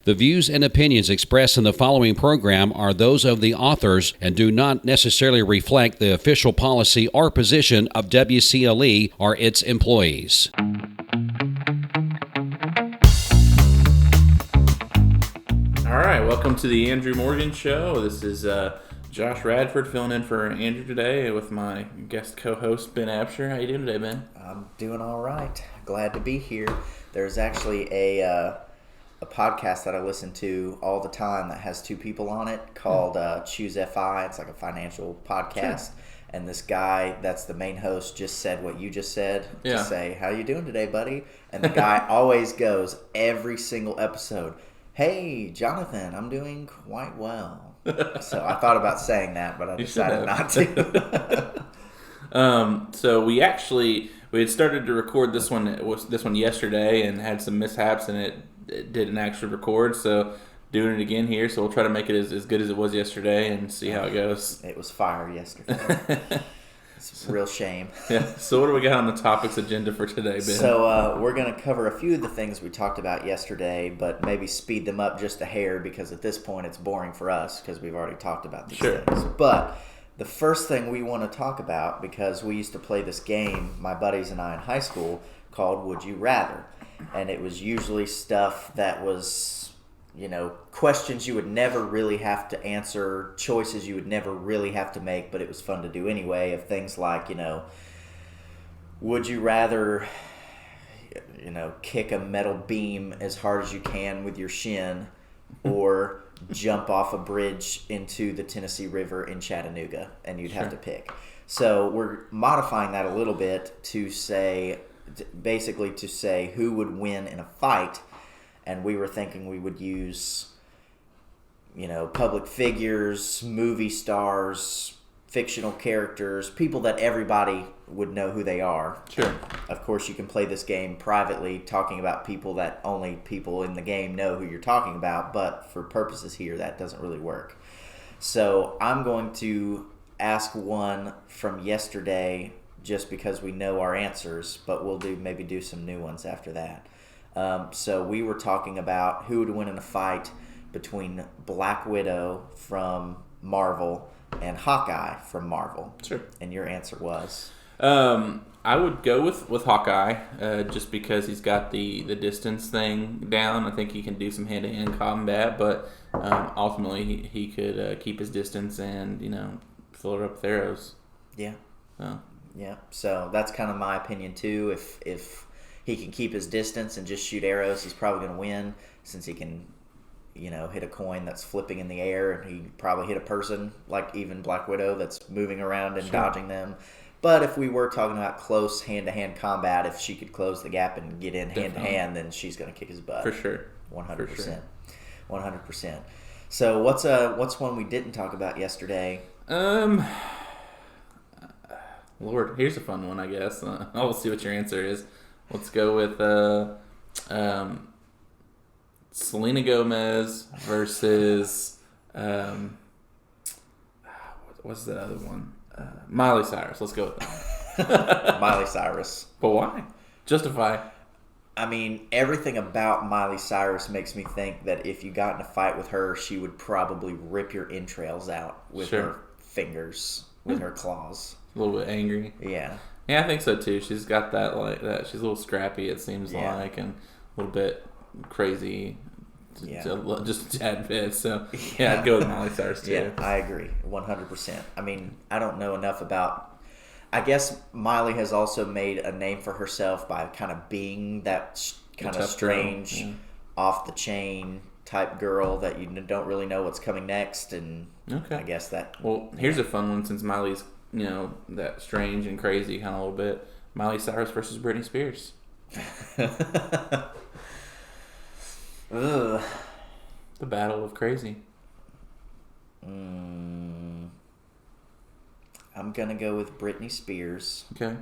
The views and opinions expressed in the following program are those of the authors and do not necessarily reflect the official policy or position of WCLE or its employees. All right, welcome to the Andrew Morgan Show. This is Josh Radford filling in for Andrew today with my guest co-host Ben Absher. How you doing today, Ben? I'm doing all right. Glad to be here. There's actually a podcast that I listen to all the time that has two people on it called Choose FI. It's like a financial podcast. Sure. And this guy that's the main host just said what you just said. To say, how you doing today, buddy? And the guy always goes every single episode, hey, Jonathan, I'm doing quite well. So I thought about saying that, but I decided not to. So we had started to record this one yesterday and had some mishaps and it didn't actually record. So doing it again here. So we'll try to make it as good as it was yesterday and see how it goes. It was fire yesterday. It's a real shame. Yeah. So what do we got on the topics agenda for today, Ben? So we're going to cover a few of the things we talked about yesterday, but maybe speed them up just a hair because at this point it's boring for us because we've already talked about these things. But the first thing we want to talk about, because we used to play this game, my buddies and I in high school, called Would You Rather? And it was usually stuff that was, questions you would never really have to answer, choices you would never really have to make, but it was fun to do anyway, of things like, would you rather, kick a metal beam as hard as you can with your shin or jump off a bridge into the Tennessee River in Chattanooga, and you'd have to pick. So we're modifying that a little bit to say who would win in a fight, and we were thinking we would use, public figures, movie stars, fictional characters, people that everybody would know who they are. Sure. Of course, you can play this game privately, talking about people that only people in the game know who you're talking about, but for purposes here, that doesn't really work. So I'm going to ask one from yesterday just because we know our answers, but we'll maybe do some new ones after that. So we were talking about who would win in a fight between Black Widow from Marvel and Hawkeye from Marvel. Sure. And your answer was? I would go with Hawkeye, just because he's got the distance thing down. I think he can do some hand-to-hand combat, but ultimately he could keep his distance and, fill her up with arrows. Yeah. Oh. Yeah. So that's kind of my opinion too. If he can keep his distance and just shoot arrows, he's probably going to win since he can, hit a coin that's flipping in the air, and he probably hit a person like even Black Widow that's moving around and dodging them. But if we were talking about close hand-to-hand combat, if she could close the gap and get in hand-to-hand, then she's going to kick his butt. For sure. 100%. 100%. So what's one we didn't talk about yesterday? Lord, here's a fun one, I guess. I'll see what your answer is. Let's go with Selena Gomez versus what's the other one? Miley Cyrus. Let's go with that. Miley Cyrus. But why? Justify. I mean, everything about Miley Cyrus makes me think that if you got in a fight with her, she would probably rip your entrails out with her fingers, with her claws. A little bit angry. Yeah. Yeah, I think so too. She's got that. She's a little scrappy, it seems like, and a little bit crazy. Yeah. Just a tad bit. So, I'd go with Miley Cyrus too. Yeah, I agree. 100%. I mean, I don't know enough about... I guess Miley has also made a name for herself by kind of being that kind of strange, off-the-chain type girl that you don't really know what's coming next, and I guess that... Well, here's a fun one since Miley's, that strange and crazy kind of a little bit. Miley Cyrus versus Britney Spears. Ugh. The battle of crazy. I'm going to go with Britney Spears. Okay.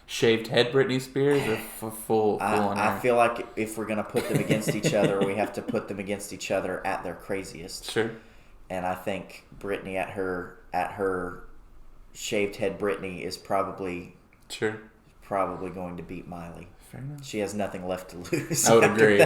Shaved head Britney Spears or full on hair? I feel like if we're going to put them against each other, we have to put them against each other at their craziest. Sure. And I think Britney at her shaved head Britney is probably going to beat Miley. Fair enough. She has nothing left to lose. I would agree.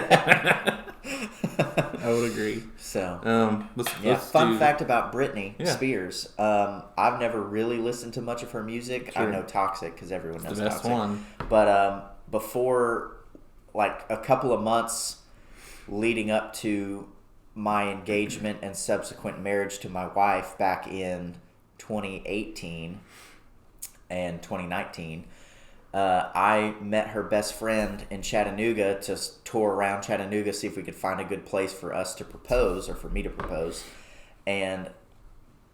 I would agree. So, let's fun fact about Britney Yeah. Spears. I've never really listened to much of her music. Sure. I know Toxic because everyone knows the best Toxic. one. But before, like a couple of months leading up to my engagement and subsequent marriage to my wife back in 2018 and 2019, I met her best friend in Chattanooga to tour around Chattanooga, see if we could find a good place for us to propose or for me to propose. And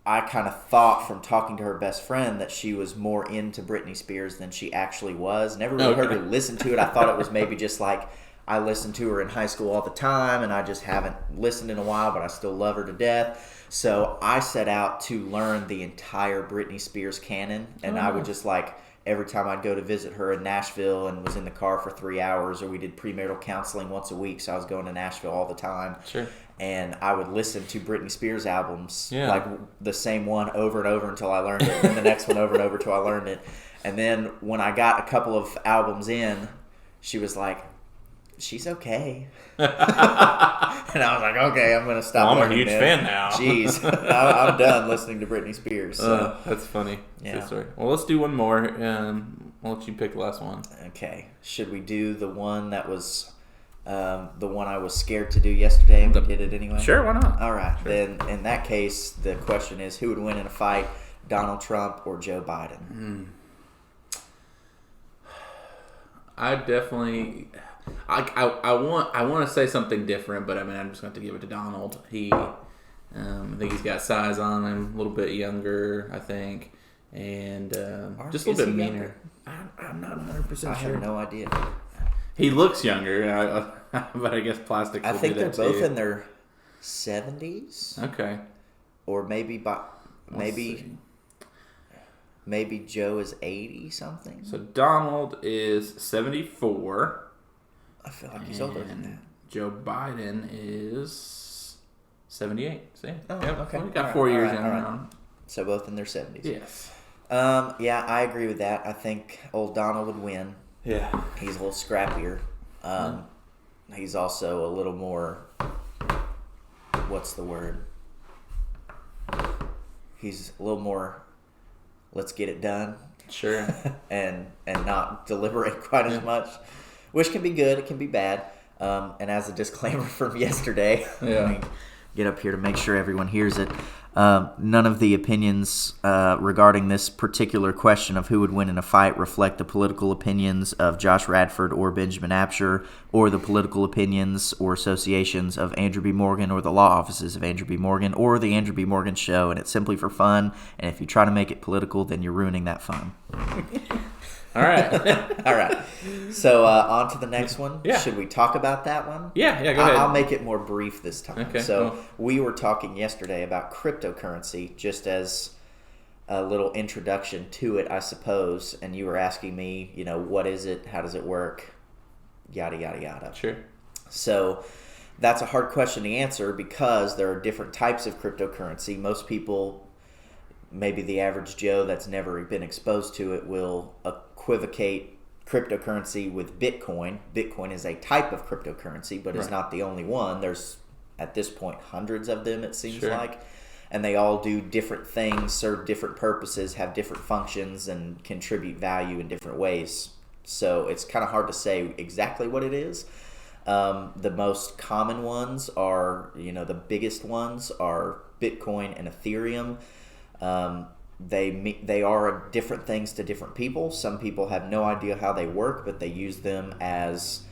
I kind of thought from talking to her best friend that she was more into Britney Spears than she actually was. Never really heard her listen to it. I thought it was maybe just like I listened to her in high school all the time and I just haven't listened in a while, but I still love her to death. So I set out to learn the entire Britney Spears canon, and I would just like every time I'd go to visit her in Nashville and was in the car for 3 hours, or we did premarital counseling once a week, so I was going to Nashville all the time. Sure. And I would listen to Britney Spears albums, Yeah. like the same one over and over until I learned it, and the next one over and over until I learned it. And then when I got a couple of albums in, she was like, she's okay. And I was like, okay, I'm going to stop I'm a learning huge then. fan now. Jeez, I'm done listening to Britney Spears. So. That's funny. Yeah. Good story. Well, let's do one more. I'll let you pick the last one. Okay. Should we do the one that was the one I was scared to do yesterday and we did it anyway? Sure, why not? All right. Sure. Then in that case, the question is, who would win in a fight, Donald Trump or Joe Biden? I definitely... I want to say something different, but I mean, I'm just going to give it to Donald. I think he's got size on him, a little bit younger, I think, and just a little bit meaner. I'm not 100% sure. I have no idea. He looks younger, but I guess plastic. I think they're both in their 70s. Okay. Or maybe maybe Joe is 80 something. So Donald is 74. I feel like he's older than that. Joe Biden is 78. See? Oh, yep. okay. We got 4 years in all right. on. So both in their 70s. Yes. Yeah, I agree with that. I think old Donald would win. Yeah. He's a little scrappier. He's also a little more, what's the word? He's a little more, let's get it done. Sure. and not deliberate quite as much, which can be good. It can be bad. And as a disclaimer from yesterday, let me get up here to make sure everyone hears it. None of the opinions regarding this particular question of who would win in a fight reflect the political opinions of Josh Radford or Benjamin Absher, or the political opinions or associations of Andrew B. Morgan or the law offices of Andrew B. Morgan or the Andrew B. Morgan Show, and it's simply for fun. And if you try to make it political, then you're ruining that fun. All right. All right. So on to the next one. Yeah. Should we talk about that one? Yeah, go ahead. I'll make it more brief this time. Okay. So we were talking yesterday about cryptocurrency, just as a little introduction to it, I suppose. And you were asking me, what is it? How does it work? Yada, yada, yada. Sure. So that's a hard question to answer because there are different types of cryptocurrency. Most people, maybe the average Joe that's never been exposed to it, will equivocate cryptocurrency with Bitcoin. Bitcoin is a type of cryptocurrency, but it's not the only one. There's, at this point, hundreds of them, it seems like. And they all do different things, serve different purposes, have different functions, and contribute value in different ways. So it's kind of hard to say exactly what it is. The most common ones are, the biggest ones are Bitcoin and Ethereum. They are different things to different people. Some people have no idea how they work, but they use them as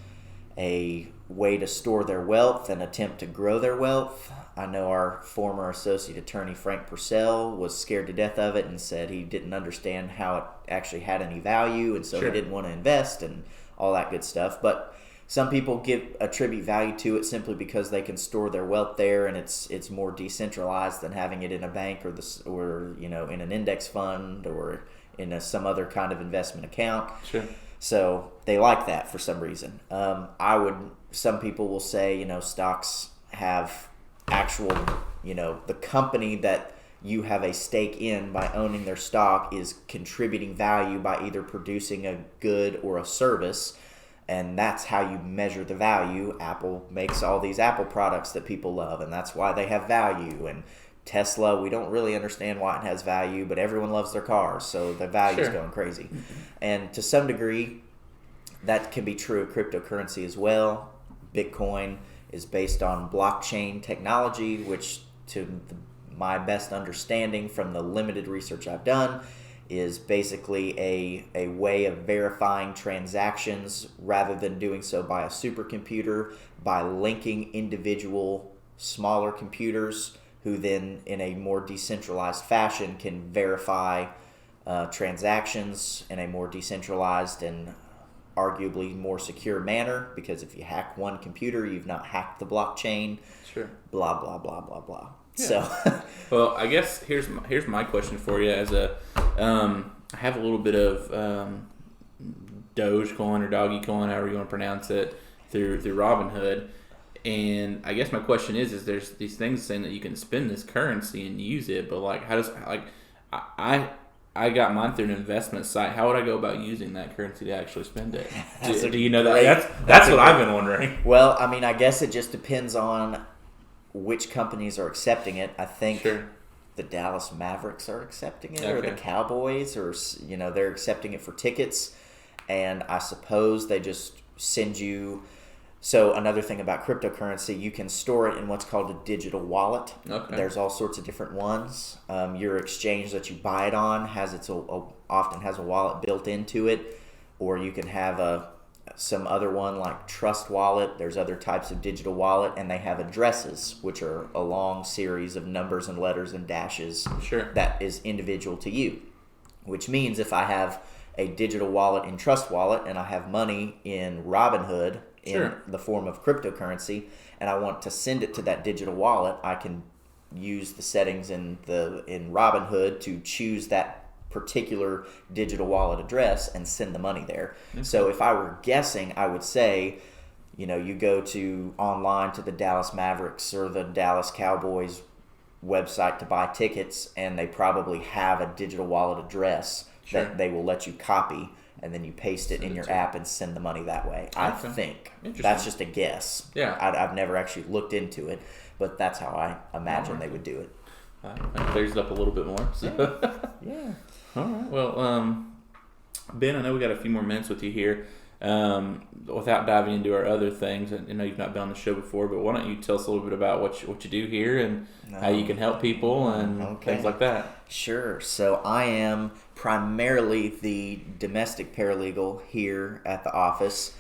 a way to store their wealth and attempt to grow their wealth. I know our former associate attorney, Frank Purcell, was scared to death of it and said he didn't understand how it actually had any value, and so he didn't want to invest and all that good stuff. But some people attribute value to it simply because they can store their wealth there, and it's more decentralized than having it in a bank or in an index fund or in some other kind of investment account. Sure. So they like that for some reason. Some people will say, stocks have actual, the company that you have a stake in by owning their stock is contributing value by either producing a good or a service. And that's how you measure the value. Apple makes all these Apple products that people love, and that's why they have value. And Tesla, we don't really understand why it has value, but everyone loves their cars, so the value's going crazy. And to some degree, that can be true of cryptocurrency as well. Bitcoin is based on blockchain technology, which to my best understanding from the limited research I've done is basically a way of verifying transactions rather than doing so by a supercomputer, by linking individual smaller computers who then in a more decentralized fashion can verify transactions in a more decentralized and arguably more secure manner, because if you hack one computer, you've not hacked the blockchain. Sure. Blah, blah, blah, blah, blah. Yeah. So, well, I guess here's my question for you. As I have a little bit of Dogecoin or Doggycoin, however you want to pronounce it, through Robinhood, and I guess my question is there's these things saying that you can spend this currency and use it, but like how does I got mine through an investment site. How would I go about using that currency to actually spend it? Do you know that? That's what I've been wondering. Well, I mean, I guess it just depends on which companies are accepting it. I think the Dallas Mavericks are accepting it, or the Cowboys, or they're accepting it for tickets, and I suppose they just send you. So another thing about cryptocurrency, you can store it in what's called a digital wallet. Okay. There's all sorts of different ones. Your exchange that you buy it on often has a wallet built into it, or you can have some other one like Trust Wallet. There's other types of digital wallet, and they have addresses, which are a long series of numbers and letters and dashes that is individual to you. Which means if I have a digital wallet in Trust Wallet and I have money in Robinhood in the form of cryptocurrency, and I want to send it to that digital wallet, I can use the settings in Robinhood to choose that particular digital wallet address and send the money there. Okay. So if I were guessing, I would say, you go online to the Dallas Mavericks or the Dallas Cowboys website to buy tickets, and they probably have a digital wallet address that they will let you copy, and then you paste it in your app and send the money that way. I think. That's just a guess. Yeah. I've never actually looked into it, but that's how I imagine they would do it. That clears it up a little bit more. So. Yeah. All right. Well, Ben, I know we got a few more minutes with you here. Without diving into our other things, and I know you've not been on the show before, but why don't you tell us a little bit about what you do here and how you can help people and things like that? Sure. So I am primarily the domestic paralegal here at the office,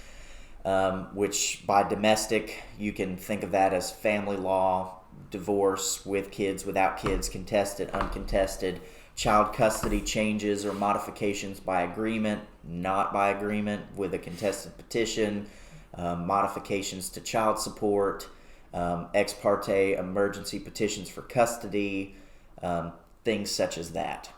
which by domestic you can think of that as family law, divorce, with kids, without kids, contested, uncontested, child custody changes or modifications by agreement, not by agreement, with a contested petition, modifications to child support, ex parte emergency petitions for custody, things such as that.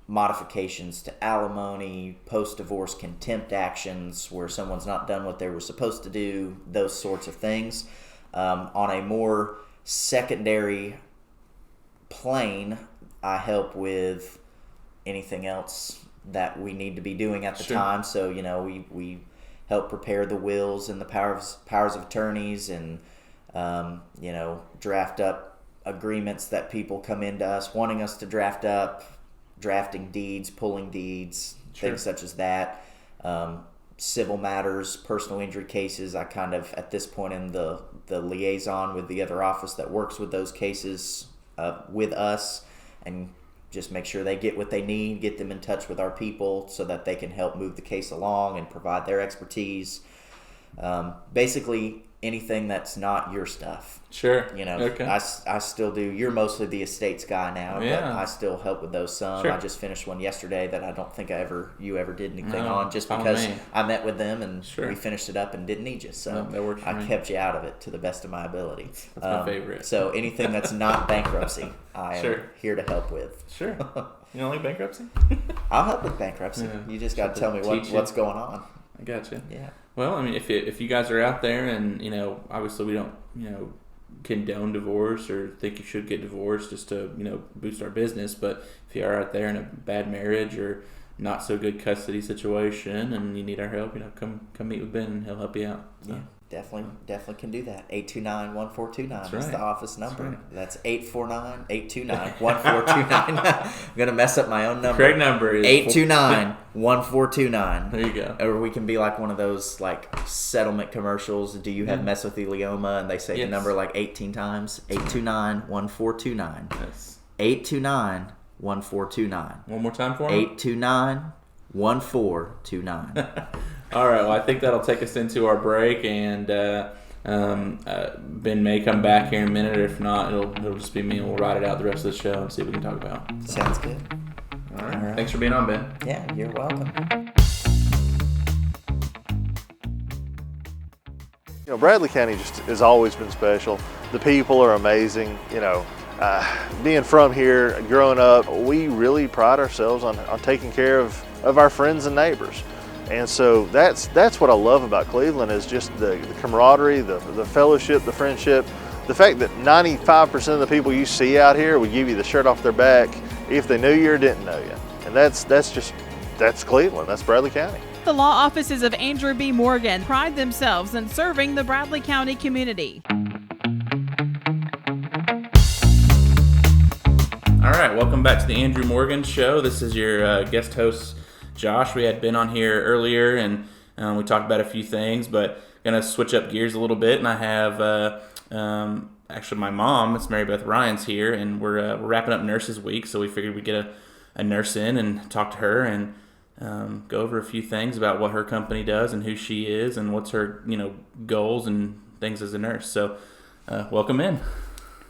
Modifications to alimony, post-divorce contempt actions where someone's not done what they were supposed to do, those sorts of things. On a more secondary plane, I help with anything else that we need to be doing at the time. So, we help prepare the wills and the powers of attorneys, and, draft up agreements that people come into us wanting us to draft up, drafting deeds, pulling deeds, things such as that. Civil matters, personal injury cases, I kind of, at this point, in the liaison with the other office that works with those cases with us, and just make sure they get what they need, get them in touch with our people so that they can help move the case along and provide their expertise. Basically, anything that's not your stuff. Sure. Okay. I still do. You're mostly the estates guy now, but I still help with those some. I just finished one yesterday that I don't think you ever did anything on, just because I met with them and we finished it up and didn't need you. So that works for I me. Kept you out of it to the best of my ability. That's my favorite. So anything that's not bankruptcy, I am here to help with. Sure. You don't like bankruptcy? I'll help with bankruptcy. Yeah. You just got to tell me what's going on. I got you. Yeah. Well, I mean, if you guys are out there, and obviously we don't condone divorce or think you should get divorced just to boost our business, but if you are out there in a bad marriage or not so good custody situation and you need our help, come meet with Ben and he'll help you out. So. Yeah. Definitely can do that. 829-1429 is the office number. That's 849-829-1429. I'm going to mess up my own number. Correct number is 829-1429. There you go. Or we can be like one of those like settlement commercials. Do you have mesothelioma? And they say the number like 18 times. 829-1429. Yes. 829-1429. One more time for me. 829-1429. All right, well, I think that'll take us into our break, and Ben may come back here in a minute. If not, it'll just be me, and we'll ride it out the rest of the show and see what we can talk about. So. Sounds good. All right. Thanks for being on, Ben. Yeah, you're welcome. Bradley County just has always been special. The people are amazing. Being from here, growing up, we really pride ourselves on taking care of our friends and neighbors. And so that's what I love about Cleveland is just the camaraderie, the fellowship, the friendship, the fact that 95% of the people you see out here would give you the shirt off their back if they knew you or didn't know you. And that's Cleveland, that's Bradley County. The law offices of Andrew B. Morgan pride themselves in serving the Bradley County community. All right, welcome back to the Andrew Morgan Show. This is your guest host, Josh. We had Ben on here earlier, and we talked about a few things, but going to switch up gears a little bit, and I have actually my mom, it's Mary Beth Ryan's here, and we're wrapping up Nurses Week, so we figured we'd get a nurse in and talk to her and go over a few things about what her company does and who she is and what's her goals and things as a nurse. So welcome in.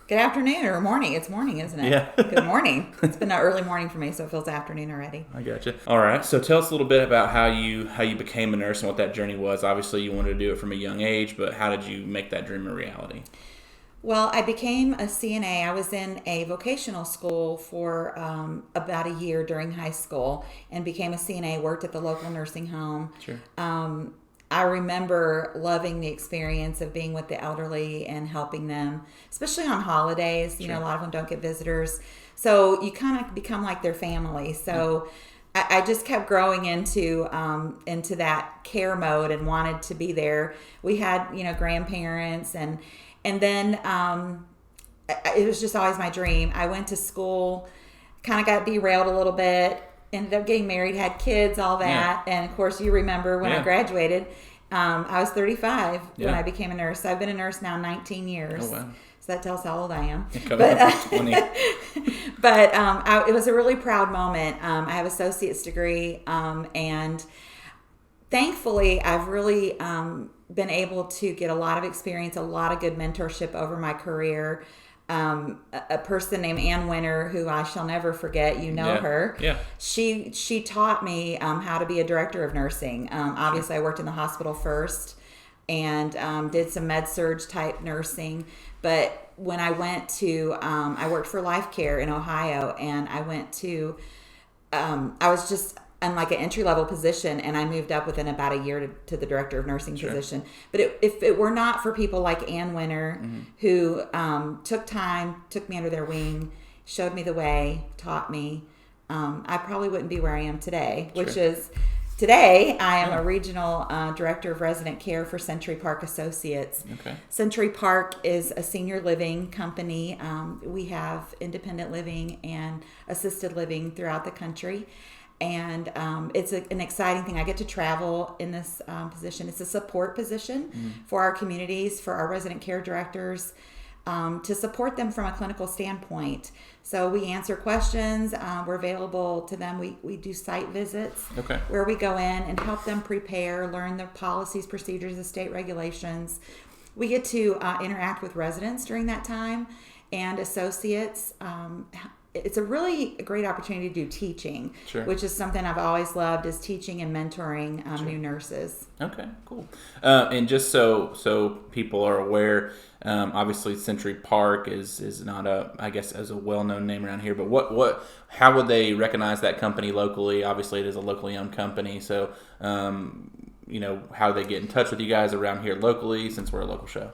Good afternoon or morning. It's morning, isn't it? Yeah. Good morning. It's been an early morning for me, so it feels afternoon already. I gotcha. All right. So tell us a little bit about how you became a nurse and what that journey was. Obviously, you wanted to do it from a young age, but how did you make that dream a reality? Well, I became a CNA. I was in a vocational school for about a year during high school and became a CNA, worked at the local nursing home. Sure. I remember loving the experience of being with the elderly and helping them, especially on holidays. Sure. A lot of them don't get visitors. So you kind of become like their family. So I just kept growing into that care mode and wanted to be there. We had, grandparents and then it was just always my dream. I went to school, kind of got derailed a little bit, ended up getting married, had kids, all that. Yeah. And of course, you remember when I graduated, I was 35 when I became a nurse. So I've been a nurse now 19 years. Oh, wow. So that tells how old I am. But it was a really proud moment. I have an associate's degree, and thankfully, I've really been able to get a lot of experience, a lot of good mentorship over my career. A person named Ann Winter, who I shall never forget, her. Yeah. She taught me how to be a director of nursing. Obviously, I worked in the hospital first and did some med-surg type nursing. But when I went to, I worked for Life Care in Ohio, and I went to, I was just in like an entry-level position, and I moved up within about a year to the director of nursing position. But if it were not for people like Ann Winter, who took me under their wing, showed me the way, taught me, I probably wouldn't be where I am today, which is today I am a regional director of resident care for Century Park Associates. Okay. Century Park is a senior living company. We have independent living and assisted living throughout the country. And it's an exciting thing. I get to travel in this position. It's a support position for our communities, for our resident care directors, to support them from a clinical standpoint. So we answer questions. We're available to them. We do site visits where we go in and help them prepare, learn the policies, procedures, the state regulations. We get to interact with residents during that time and associates. It's a really great opportunity to do teaching, which is something I've always loved, is teaching and mentoring new nurses. Okay, cool. And just so people are aware, obviously Century Park is not as a well-known name around here, but how would they recognize that company locally? Obviously it is a locally owned company, so how do they get in touch with you guys around here locally, since we're a local show?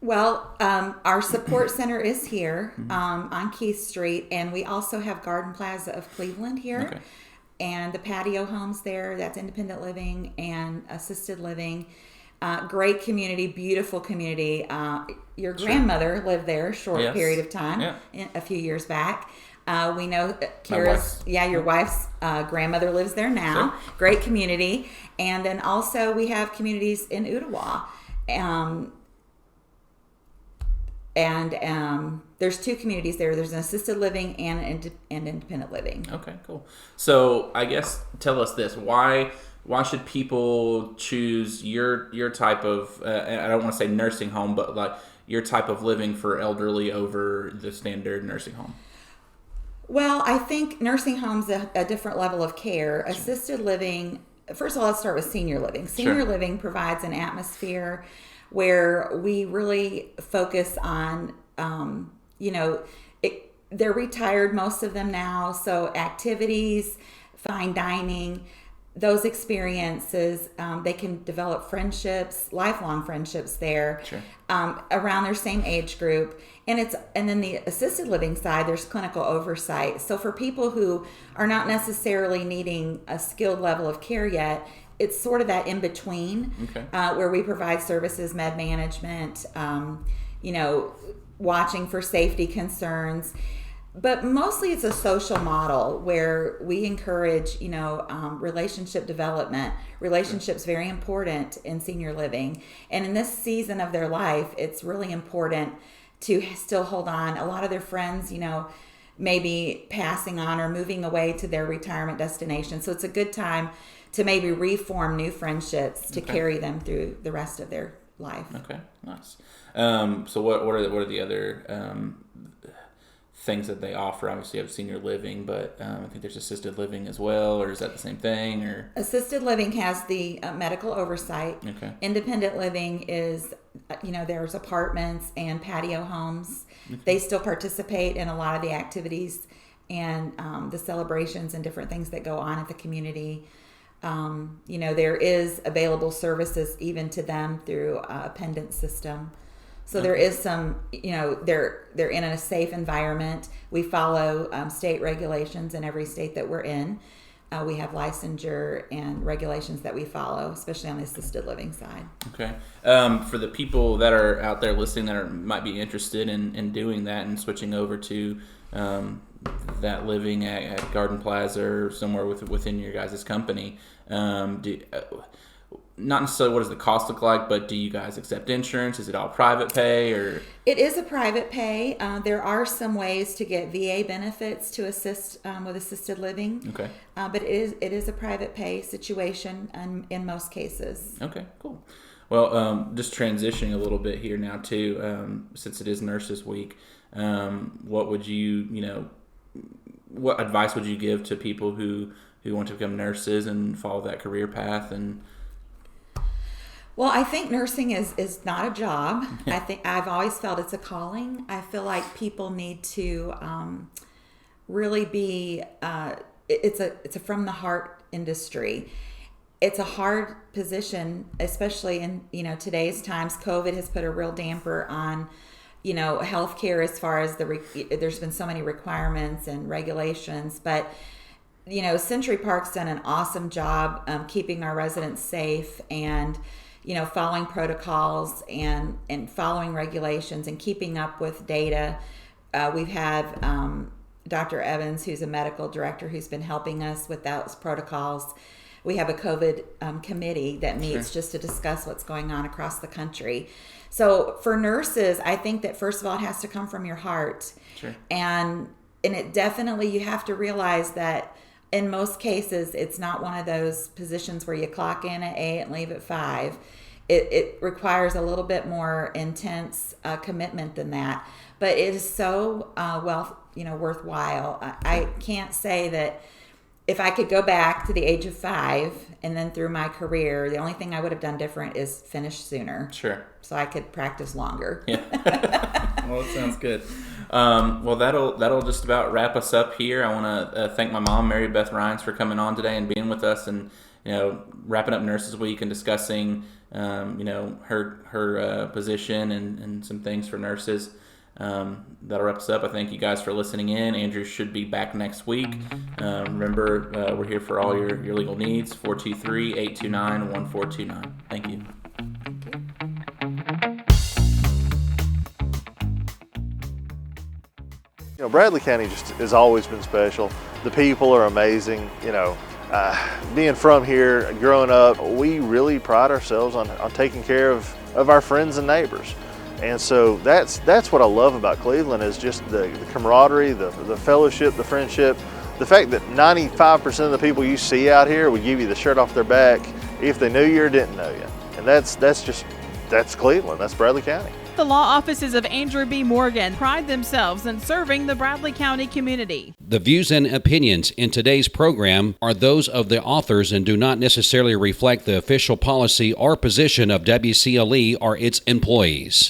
Well, our support center is here on Keith Street, and we also have Garden Plaza of Cleveland here. and the patio homes there, that's independent living and assisted living. Great community, beautiful community. Your grandmother lived there a short period of time, a few years back. We know Kira's, your wife's grandmother lives there now. Sure. Great community. And then also we have communities in Ottawa. There's two communities there. There's an assisted living and independent living. Okay, cool. So I guess tell us this: why should people choose your type of? I don't want to say nursing home, but like your type of living for elderly over the standard nursing home? Well, I think nursing home's a different level of care. Assisted living. First of all, let's start with senior living. Senior living provides an atmosphere where we really focus on, they're retired, most of them now, so activities, fine dining, those experiences, they can develop friendships, lifelong friendships there, around their same age group. And then the assisted living side, there's clinical oversight. So for people who are not necessarily needing a skilled level of care yet, it's sort of that in between, where we provide services, med management, watching for safety concerns. But mostly it's a social model where we encourage, relationship development. Relationships very important in senior living. And in this season of their life, it's really important to still hold on. A lot of their friends, maybe passing on or moving away to their retirement destination. So it's a good time to maybe reform new friendships to carry them through the rest of their life. Okay, nice. So what are the other things that they offer? Obviously, you have senior living, but I think there's assisted living as well, or is that the same thing? Or assisted living has the medical oversight. Okay. Independent living is, there's apartments and patio homes. Okay. They still participate in a lot of the activities and the celebrations and different things that go on at the community. There is available services even to them through a pendant system. So there is some, they're in a safe environment. We follow state regulations in every state that we're in. We have licensure and regulations that we follow, especially on the assisted living side. Okay. For the people that are out there listening that might be interested in doing that and switching over to that living at Garden Plaza or somewhere within your guys' company, not necessarily what does the cost look like, but do you guys accept insurance? Is it all private pay? Or it is a private pay. There are some ways to get VA benefits to assist with assisted living. Okay. But it is a private pay situation in most cases. Okay, cool. Well, just transitioning a little bit here now too, since it is Nurses Week, what would what advice would you give to people who want to become nurses and follow that career path? And well, I think nursing is not a job. I think I've always felt it's a calling. I feel like people need to really be. It's a from the heart industry. It's a hard position, especially in today's times. COVID has put a real damper on healthcare as far as there's been so many requirements and regulations, but Century Park's done an awesome job keeping our residents safe and following protocols and following regulations and keeping up with data. We've had Dr. Evans, who's a medical director, who's been helping us with those protocols. We have a COVID committee that meets just to discuss what's going on across the country. So for nurses, I think that first of all, it has to come from your heart. Sure. And it definitely, you have to realize that in most cases, it's not one of those positions where you clock in at 8 and leave at 5. It requires a little bit more intense commitment than that. But it is so worthwhile. I can't say that if I could go back to the age of 5 and then through my career, the only thing I would have done different is finish sooner. Sure. So I could practice longer. Yeah. Well, it sounds good. Well, that'll just about wrap us up here. I want to thank my mom, Mary Beth Rhines, for coming on today and being with us, and wrapping up Nurses Week and discussing her position and some things for nurses. That'll wrap us up. I thank you guys for listening in. Andrew should be back next week. Remember, we're here for all your legal needs. 423-829-1429. Thank you. You know, Bradley County just has always been special. The people are amazing. You know, being from here, growing up, we really pride ourselves on taking care of our friends and neighbors. And so that's what I love about Cleveland, is just the camaraderie, the fellowship, the friendship. The fact that 95% of the people you see out here would give you the shirt off their back if they knew you or didn't know you. And that's Cleveland, that's Bradley County. The law offices of Andrew B. Morgan pride themselves in serving the Bradley County community. The views and opinions in today's program are those of the authors and do not necessarily reflect the official policy or position of WCLE or its employees.